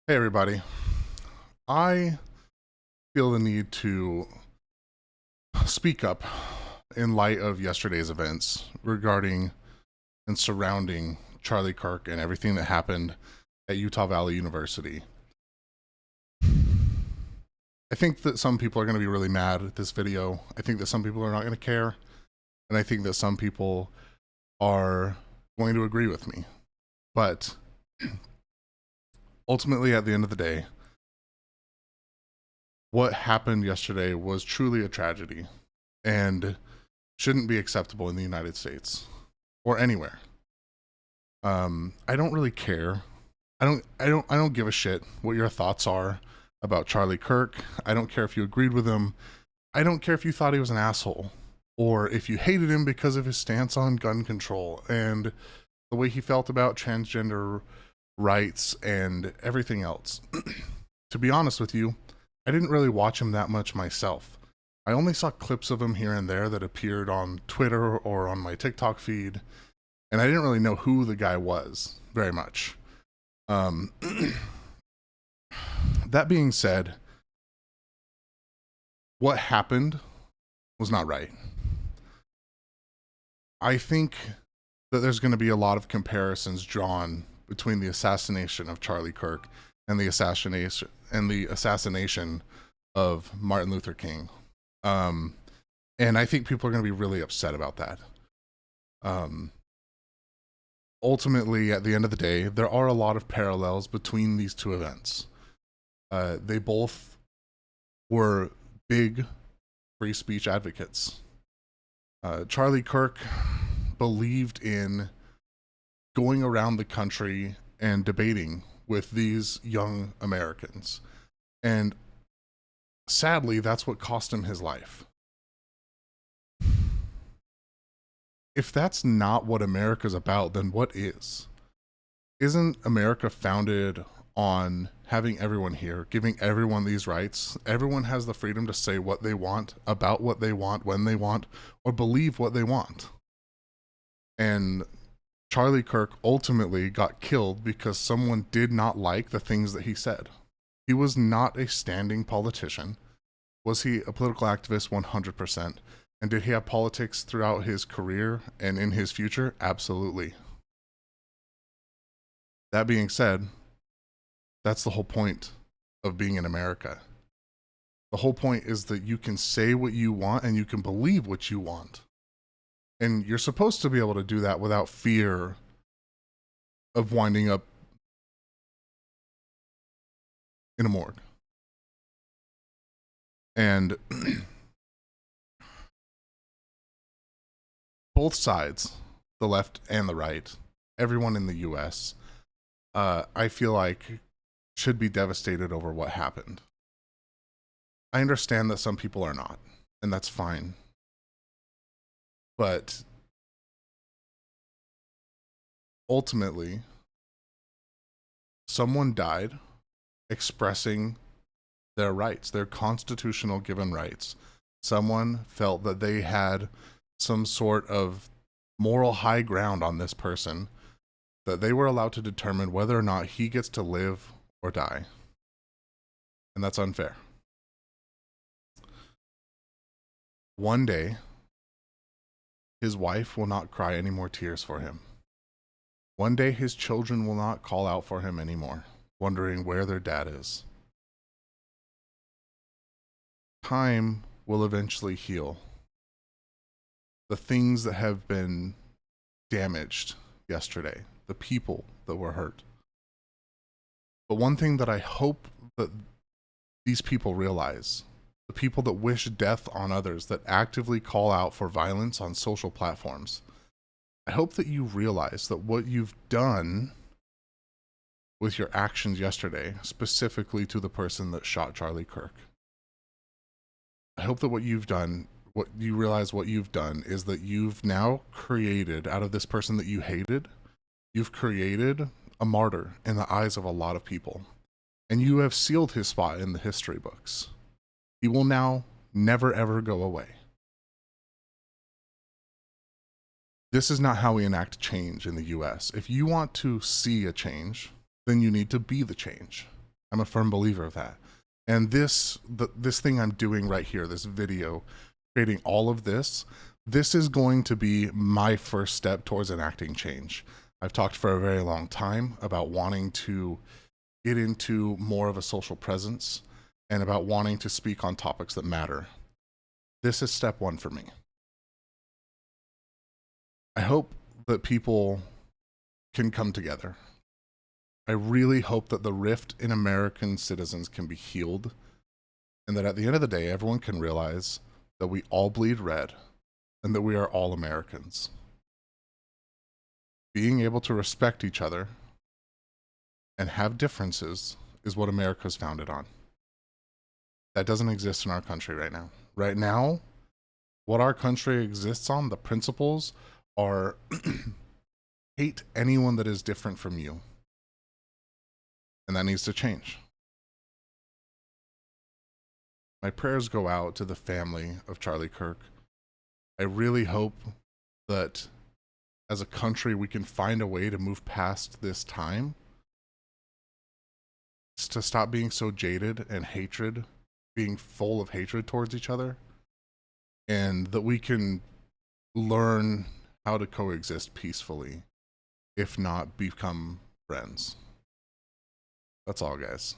Hey everybody. I feel the need to speak up in light of yesterday's events regarding and surrounding Charlie Kirk and everything that happened at Utah Valley University. I think that some people are going to be really mad at this video. I think that some people are not going to care. And I think that some people are going to agree with me. But ultimately, at the end of the day, what happened yesterday was truly a tragedy and shouldn't be acceptable in the United States or anywhere. I don't really care. I don't give a shit what your thoughts are about Charlie Kirk. I don't care if you agreed with him. I don't care if you thought he was an asshole or if you hated him because of his stance on gun control and the way he felt about transgender rights and everything else. To be honest with you, I didn't really watch him that much myself. I only saw clips of him here and there that appeared on Twitter or on my TikTok feed, and I didn't really know who the guy was very much. Um, that being said, what happened was not right. I think that there's going to be a lot of comparisons drawn between the assassination of Charlie Kirk and the assassination of Martin Luther King. And I think people are going to be really upset about that. Ultimately, at the end of the day, there are a lot of parallels between these two events. They both were big free speech advocates. Charlie Kirk believed in going around the country and debating with these young Americans. And sadly, that's what cost him his life. If that's not what America's about, then what is? Isn't America founded on having everyone here, giving everyone these rights? Everyone has the freedom to say what they want, about what they want, when they want, or believe what they want. And Charlie Kirk ultimately got killed because someone did not like the things that he said. He was not a standing politician. Was he a political activist? 100%. And did he have politics throughout his career and in his future? Absolutely. That being said, that's the whole point of being in America. The whole point is that you can say what you want and you can believe what you want. And you're supposed to be able to do that without fear of winding up in a morgue. And both sides, the left and the right, everyone in the US, I feel like should be devastated over what happened. I understand that some people are not, and that's fine. But ultimately, someone died expressing their rights, their constitutional given rights. Someone felt that they had some sort of moral high ground on this person, that they were allowed to determine whether or not he gets to live or die. And that's unfair. One day, his wife will not cry any more tears for him. One day, his children will not call out for him anymore, wondering where their dad is. Time will eventually heal the things that have been damaged yesterday, the people that were hurt. But one thing that I hope that these people realize, the people that wish death on others, that actively call out for violence on social platforms, I hope that you realize that what you've done with your actions yesterday, specifically to the person that shot Charlie Kirk, I hope that what you realize what you've done is that you've now created, out of this person that you hated, you've created a martyr in the eyes of a lot of people. And you have sealed his spot in the history books. He will now never ever go away. This is not how we enact change in the US. If you want to see a change, then you need to be the change. I'm a firm believer of that. And this thing I'm doing right here, this video, creating all of this, this is going to be my first step towards enacting change. I've talked for a very long time about wanting to get into more of a social presence and about wanting to speak on topics that matter. This is step one for me. I hope that people can come together. I really hope that the rift in American citizens can be healed, and that at the end of the day, everyone can realize that we all bleed red and that we are all Americans. Being able to respect each other and have differences is what America is founded on. That doesn't exist in our country right now. Right now, what our country exists on, the principles are hate anyone that is different from you. And that needs to change. My prayers go out to the family of Charlie Kirk. I really hope that as a country we can find a way to move past this time, to stop being so jaded and hatred, being full of hatred towards each other, and that we can learn how to coexist peacefully, if not become friends. That's all, guys.